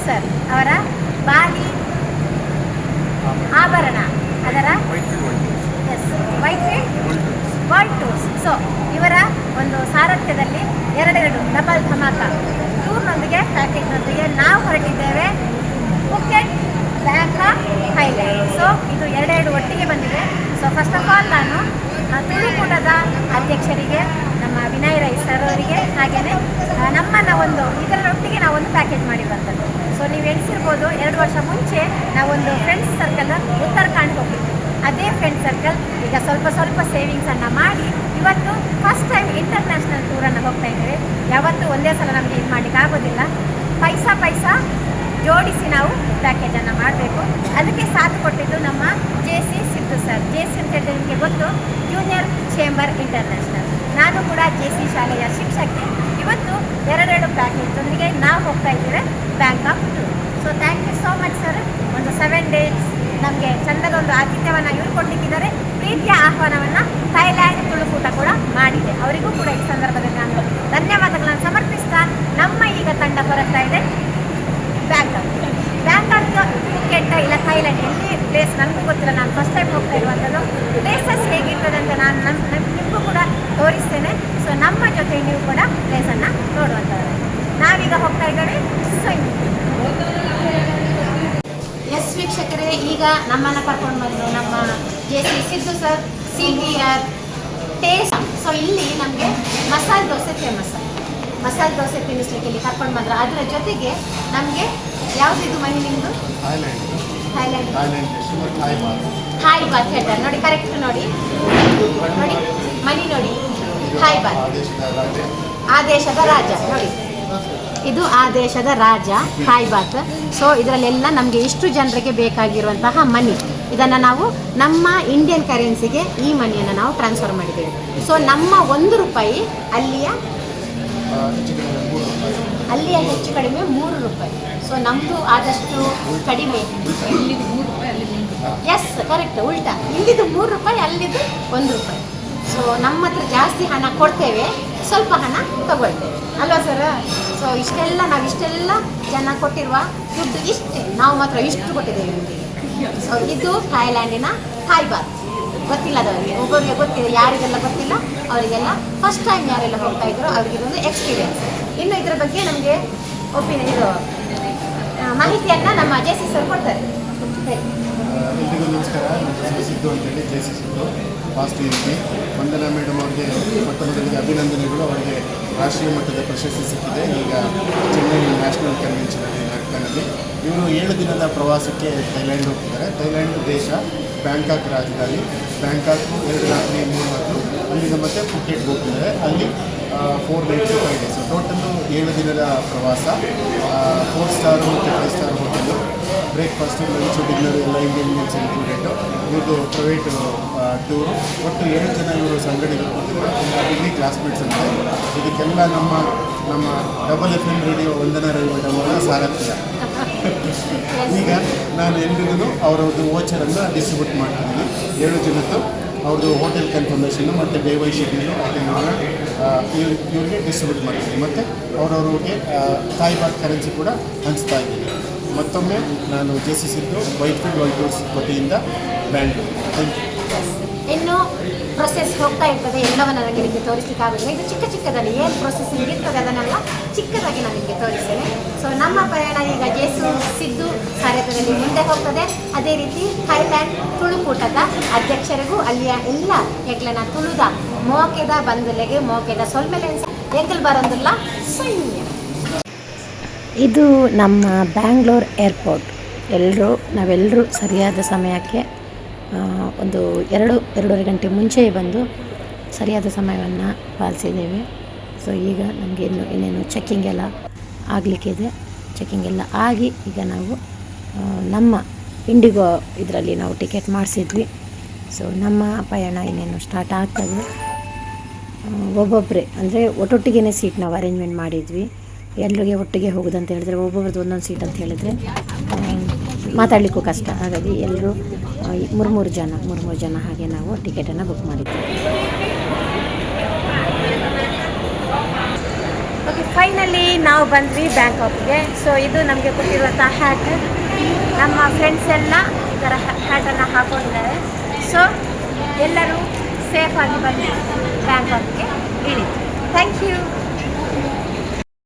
Sir ಅವರ ಬಾಲಿ ಆಭರಣ ಅದರ ವೈಟ್ಫೀಲ್ಡ್ ವರ್ಲ್ಡ್ ಟೂರ್ಸ್. ಸೊ ಇವರ ಒಂದು ಸಾರಥ್ಯದಲ್ಲಿ ಎರಡೆರಡು ಡಬಲ್ ಧಮಾಕ ಟೂರ್ನೊಂದಿಗೆ ಪ್ಯಾಕೇಜ್ನೊಂದಿಗೆ ನಾವು ಹೊರಟಿದ್ದೇವೆ ಪುಕೆಟ್, ಬ್ಯಾಂಕಾಕ್, ಥೈಲ್ಯಾಂಡ್. ಸೊ ಇದು ಎರಡೆರಡು ಒಟ್ಟಿಗೆ ಬಂದಿದೆ. ಸೊ ಫಸ್ಟ್ ಆಫ್ ಆಲ್ ನಾನು ತುಳುಕೂಟದ ಅಧ್ಯಕ್ಷರಿಗೆ, ನಮ್ಮ ವಿನಯ್ ರೈ ಸರ್ ಅವರಿಗೆ, ಹಾಗೆಯೇ ನಮ್ಮನ್ನು ಒಂದು ಇದರೊಟ್ಟಿಗೆ ನಾವೊಂದು ಪ್ಯಾಕೇಜ್ ಮಾಡಿರುವಂಥದ್ದು. ಸೊ ನೀವು ಎಣಿಸಿರ್ಬೋದು 2 ವರ್ಷ ಮುಂಚೆ ನಾವೊಂದು ಫ್ರೆಂಡ್ಸ್ ಸರ್ಕಲ್ ಉತ್ತರಾಖಂಡ್ ಹೋಗಿದ್ವಿ. ಅದೇ ಫ್ರೆಂಡ್ ಸರ್ಕಲ್ ಈಗ ಸ್ವಲ್ಪ ಸೇವಿಂಗ್ಸನ್ನು ಮಾಡಿ ಇವತ್ತು ಫಸ್ಟ್ ಟೈಮ್ ಇಂಟರ್ನ್ಯಾಷನಲ್ ಟೂರನ್ನು ಹೋಗ್ತಾ ಇದ್ದೇವೆ. ಯಾವತ್ತೂ ಒಂದೇ ಸಲ ನಮಗೆ ಇದು ಮಾಡಲಿಕ್ಕೆ ಆಗೋದಿಲ್ಲ. ಪೈಸಾ ಜೋಡಿಸಿ ನಾವು ಪ್ಯಾಕೇಜನ್ನು ಮಾಡಬೇಕು. ಅದಕ್ಕೆ ಸಾಥ್ ಕೊಟ್ಟಿದ್ದು ನಮ್ಮ JC ಸಿದ್ದು ಸರ್. JC ಅಂತ ಹೇಳಿದ್ರೆ ನಿಮಗೆ ಗೊತ್ತು, ಜೂನಿಯರ್ ಚೇಂಬರ್ ಇಂಟರ್ನ್ಯಾಷನಲ್. ನಾನು ಕೂಡ JC ಶಾಲೆಯ ಶಿಕ್ಷಕಿ. ಇವತ್ತು ಎರಡೆರಡು ಪ್ಯಾಕೇಜ್ನೊಂದಿಗೆ ನಾವು ಹೋಗ್ತಾ ಇದ್ದೇವೆ Bangkok tour. So thank you so much sir. ಒಂದು 7 ಡೇಸ್ ನಮಗೆ ಚಂದದೊಂದು ಆತಿಥ್ಯವನ್ನು ಇವರು ಕೊಟ್ಟಿದ್ದಾರೆ. ಪ್ರೀತಿಯ ಆಹ್ವಾನವನ್ನು ಥೈಲ್ಯಾಂಡ್ ತುಳುಕೂಟ ಕೂಡ ಮಾಡಿದೆ. ಅವರಿಗೂ ಕೂಡ ಈ ಸಂದರ್ಭದಲ್ಲಿ ನಾನು ಧನ್ಯವಾದಗಳನ್ನು ಸಮರ್ಪಿಸ್ತಾ ನಮ್ಮ ಈಗ ತಂಡ ಹೊರಡ್ತಾ ಇದೆ ಬ್ಯಾಂಕಾಕ್, ಪುಕೆಟ್ ಇಲ್ಲ ಥೈಲ್ಯಾಂಡ್, ಎಲ್ಲಿ ಪ್ಲೇಸ್ ನನಗೂ ಗೊತ್ತಿಲ್ಲ. ನಾನು ಫಸ್ಟ್ ಟೈಮ್ ಹೋಗ್ತಾ ಇರುವಂಥದ್ದು. ಪ್ಲೇಸಸ್ ಹೇಗಿರ್ತದೆ ಅಂತ ನಾನು ನಿಮಗೂ ಕೂಡ ತೋರಿಸ್ತೇನೆ. ಸೊ ನಮ್ಮ ಜೊತೆ ನೀವು ಕೂಡ ಪ್ಲೇಸನ್ನು ನೋಡುವಂಥದ್ದು. ನಾವೀಗ ಹೋಗ್ತಾ ಇದ್ದೇವೆ ಎಸ್ ವೀಕ್ಷಕರೇ, ಈಗ ನಮ್ಮನ್ನು ಕರ್ಕೊಂಡು ಬಂದು ನಮ್ಮ JC Siddu sir CTR taste. So ಇಲ್ಲಿ ನಮಗೆ ಮಸಾಲೆ ದೋಸೆ ಫೇಮಸ್. ಮಸಾಲೆ ದೋಸೆ ತಿನ್ನಿಸ್ಲಿಕ್ಕೆ ಇಲ್ಲಿ ಕರ್ಕೊಂಡು ಬಂದ್ರೆ, ಅದರ ಜೊತೆಗೆ ನಮಗೆ ಯಾವುದಿದು ಮನೆ ನಿಮ್ಮದು? ಥೈಲ್ಯಾಂಡ್ ಥಾಯ್ ಬಾತ್ ಹೇಳ್ತಾರೆ ನೋಡಿ, ಕರೆಕ್ಟ್ ನೋಡಿ ಮನಿ ನೋಡಿ, ಥಾಯ್ ಬಾತ್. ಆ ದೇಶದ ರಾಜ ನೋಡಿ, ಇದು ಆ ದೇಶದ ರಾಜ ಥಾಯ್ ಬಾತ್. ಸೊ ಇದರಲ್ಲೆಲ್ಲ ನಮಗೆ ಇಷ್ಟು ಜನರಿಗೆ ಬೇಕಾಗಿರುವಂತಹ ಮನಿ, ಇದನ್ನು ನಾವು ನಮ್ಮ ಇಂಡಿಯನ್ ಕರೆನ್ಸಿಗೆ ಈ ಮನಿಯನ್ನು ನಾವು ಟ್ರಾನ್ಸ್ಫರ್ ಮಾಡಿದ್ದೇವೆ. ಸೊ ನಮ್ಮ 1 ರೂಪಾಯಿ ಅಲ್ಲಿಯ ಹೆಚ್ಚು ಕಡಿಮೆ 3 ರೂಪಾಯಿ. ಸೊ ನಮ್ಮದು ಆದಷ್ಟು ಕಡಿಮೆ. ಎಸ್ ಕರೆಕ್ಟ್, ಉಲ್ಟಾ. ಇಲ್ಲಿದು 3 ರೂಪಾಯಿ, ಅಲ್ಲಿದು 1 ರೂಪಾಯಿ. ಸೊ ನಮ್ಮ ಹತ್ರ ಜಾಸ್ತಿ ಹಣ ಕೊಡ್ತೇವೆ, ಸ್ವಲ್ಪ ಹಣ ತಗೊಳ್ತೇವೆ ಅಲ್ವಾ ಸರ್? ಸೊ ನಾವು ಇಷ್ಟೆಲ್ಲ ಜನ ಕೊಟ್ಟಿರುವ ದುಡ್ಡು ಇಷ್ಟೇ, ನಾವು ಮಾತ್ರ ಇಷ್ಟು ಕೊಟ್ಟಿದ್ದೇವೆ ನಿಮಗೆ. ಸೊ ಇದು ಥೈಲ್ಯಾಂಡಿನ ಥಾಯ್ ಬಾತ್. ಗೊತ್ತಿಲ್ಲದವರಿಗೆ, ಒಬ್ಬರಿಗೆ ಗೊತ್ತಿದೆ, ಯಾರಿಗೆಲ್ಲ ಗೊತ್ತಿಲ್ಲ ಅವರಿಗೆಲ್ಲ ಫಸ್ಟ್ ಟೈಮ್ ಯಾರೆಲ್ಲ ಹೋಗ್ತಾ ಇದ್ರು ಅವರಿಗೆ ಇದೊಂದು ಎಕ್ಸ್ಪೀರಿಯನ್ಸ್. ಇನ್ನು ಇದರ ಬಗ್ಗೆ ನಮಗೆ ಮಾಹಿತಿಯನ್ನು ನಮ್ಮ JC ಸರ್ ಕೊಡ್ತಾರೆ. ಎಲ್ರಿಗೂ ನಮಸ್ಕಾರ. ನಾನು ಸಿದ್ದು ಅಂತೇಳಿ JC ಸಿದ್ದು ಫಾಸ್ಟ್ ಇರ್ತಿ. ವಂದನಾ ಮೇಡಮ್ ಅವರಿಗೆ ಮೊದಲಿಗೆ ಅಭಿನಂದನೆಗಳು. ಅವರಿಗೆ ರಾಷ್ಟ್ರೀಯ ಮಟ್ಟದ ಪ್ರಶಸ್ತಿ ಸಿಕ್ಕಿದೆ ಈಗ ಚೆನ್ನೈ ನ್ಯಾಷನಲ್ ಕನ್ವೆನ್ಷನಲ್ಲಿ ನಾಟಕನಲ್ಲಿ. ಇವರು 7 ದಿನದ ಪ್ರವಾಸಕ್ಕೆ ಥೈಲ್ಯಾಂಡ್ ಹೋಗ್ತಿದ್ದಾರೆ. ಥೈಲ್ಯಾಂಡ್ ದೇಶ, ಬ್ಯಾಂಕಾಕ್ ರಾಜಧಾನಿ. ಬ್ಯಾಂಕಾಕು 2 ರಾತ್ರಿ 3 ಹೊತ್ತು, ಅಲ್ಲಿಂದ ಮತ್ತೆ ಪುಕೆಟ್ಗೆ ಹೋಗ್ತಿದ್ದಾರೆ. ಅಲ್ಲಿ 4 nights 5 days, ಟೋಟಲ್ಲು 7 ದಿನದ ಪ್ರವಾಸ. 4 ಸ್ಟಾರ್ ಮತ್ತು 5 star hotel, breakfast, lunch, dinner ಎಲ್ಲ ಇಂಡಿಯನ್ ಮೀಲ್ಸ್ ಇನ್ಕ್ಲೂಡೆಡು. ಇವ್ರದ್ದು ಪ್ರೈವೇಟು ಟೂರು. ಒಟ್ಟು 7 ಜನ ಇವರು ಸಂಗಡಿಗರು ಹೋಗ್ತಿದ್ದಾರೆ. ಡಿಗ್ರಿ ಕ್ಲಾಸ್ಮೇಟ್ಸ್ ಅಂತೆ. ಇದಕ್ಕೆಲ್ಲ ನಮ್ಮ ಡಬಲ್ FM ರೇಡಿಯೋ ವಂದನಾ ರೈ ಮೇಡಮ್ ಅವರ ಸಾರಥ್ಯ. ಈಗ ನಾನು ಎಲ್ರಿಗೂ ಅವರದ್ದು ವೋಚರನ್ನು ಡಿಸ್ಟ್ರಿಬ್ಯೂಟ್ ಮಾಡ್ತಿದ್ದೀನಿ. 7 ಜನದ್ದು ಅವ್ರದ್ದು ಹೋಟೆಲ್ ಕನ್ಫರ್ಮೇಷನ್ನು ಮತ್ತು DY ಶೆಡ್ಯೂಲು ಅದನ್ನು ಇವ್ರಿಗೆ ಡಿಸ್ಟ್ರಿಬ್ಯೂಟ್ ಮಾಡ್ತೀನಿ. ಮತ್ತು ಅವರವ್ರಿಗೆ ಥಾಯ್ ಬಾತ್ ಕರೆನ್ಸಿ ಕೂಡ ಹಂಚ್ತಾ ಇದ್ದೀನಿ. ಮತ್ತೊಮ್ಮೆ ನಾನು JC Siddu, Whitefield world tours ವತಿಯಿಂದ ಬ್ಯಾಂಗ್ಳೂರು. Thank you. ಇನ್ನು ಪ್ರೊಸೆಸ್ ಹೋಗ್ತಾ ಇರ್ತದೆ, ಎಲ್ಲವನ್ನ ನನಗೆ ನಿಮಗೆ ತೋರಿಸಲಿಕ್ಕಾಗೋದಿಲ್ಲ. ಇದು ಚಿಕ್ಕದಲ್ಲಿ ಏನು ಪ್ರೊಸೆಸಿಂಗ್ ಇರ್ತದೆ ಅದನ್ನೆಲ್ಲ ಚಿಕ್ಕದಾಗಿ ನಾನು ನಿಮಗೆ ತೋರಿಸ್ತೇನೆ. ಸೊ ನಮ್ಮ ಪ್ರಯಾಣ ಈಗ JC ಸಿದ್ದು ಸಾರಥ್ಯದಲ್ಲಿ ಮುಂದೆ ಹೋಗ್ತದೆ. ಅದೇ ರೀತಿ ಥೈಲ್ಯಾಂಡ್ ತುಳುಕೂಟದ ಅಧ್ಯಕ್ಷರಿಗೂ ಅಲ್ಲಿಯ ಎಲ್ಲ ಹೆಗ್ಲನ ತುಳುದ ಮೋಕೆದ ಬಂದಲೆಗೆ ಮೋಕೆದ ಸೊಲ್ಮೆಲೆನ್ಸ್ ಎಂಕಲ್ ಬರೋದಿಲ್ಲ ಸೈನ್ಯ. ಇದು ನಮ್ಮ ಬ್ಯಾಂಗ್ಳೂರ್ ಏರ್ಪೋರ್ಟ್. ನಾವೆಲ್ಲರೂ ಸರಿಯಾದ ಸಮಯಕ್ಕೆ ಒಂದು 2-2.5 ಗಂಟೆ ಮುಂಚೆ ಬಂದು ಸರಿಯಾದ ಸಮಯವನ್ನು ಪಾಲಿಸಿದ್ದೇವೆ. ಸೊ ಈಗ ನಮಗೆ ಇನ್ನೇನು ಚೆಕ್ಕಿಂಗ್ ಎಲ್ಲ ಆಗಲಿಕ್ಕಿದೆ. ಚೆಕ್ಕಿಂಗ್ ಎಲ್ಲ ಆಗಿ ಈಗ ನಾವು ನಮ್ಮ ಇಂಡಿಗೋ ಇದರಲ್ಲಿ ನಾವು ಟಿಕೆಟ್ ಮಾಡಿಸಿದ್ವಿ. ಸೊ ನಮ್ಮ ಪಯಣ ಇನ್ನೇನು ಸ್ಟಾರ್ಟ್ ಆಗ್ತದೆ. ಒಬ್ಬೊಬ್ಬರೇ ಅಂದರೆ ಒಟ್ಟೊಟ್ಟಿಗೆ ಸೀಟ್ ನಾವು ಅರೇಂಜ್ಮೆಂಟ್ ಮಾಡಿದ್ವಿ. ಎಲ್ಲರಿಗೆ ಒಟ್ಟಿಗೆ ಹೋಗೋದಂತ ಹೇಳಿದ್ರೆ ಒಬ್ಬೊಬ್ರದ್ದು ಒಂದೊಂದು ಸೀಟ್ ಅಂತ ಹೇಳಿದರೆ ಮಾತಾಡಲಿಕ್ಕೂ ಕಷ್ಟ. ಹಾಗಾಗಿ ಎಲ್ಲರೂ 3 ಜನ ಹಾಗೆ ನಾವು ಟಿಕೆಟನ್ನು ಬುಕ್ ಮಾಡಿದ್ವಿ. ಫೈನಲಿ ನಾವು ಬಂದ್ವಿ ಬ್ಯಾಂಕಾಕ್ಗೆ. ಸೊ ಇದು ನಮಗೆ ಕೊಟ್ಟಿರುವಂಥ ಹ್ಯಾಟ್. ನಮ್ಮ ಫ್ರೆಂಡ್ಸ್ ಎಲ್ಲ ಈ ಥರ ಹ್ಯಾಟನ್ನು ಹಾಕೊಂಡಿದ್ದಾರೆ. ಸೊ ಎಲ್ಲರೂ ಸೇಫಾಗಿ ಬಂದು ಬ್ಯಾಂಕಾಕ್ಗೆ ಇಳಿ. Thank you.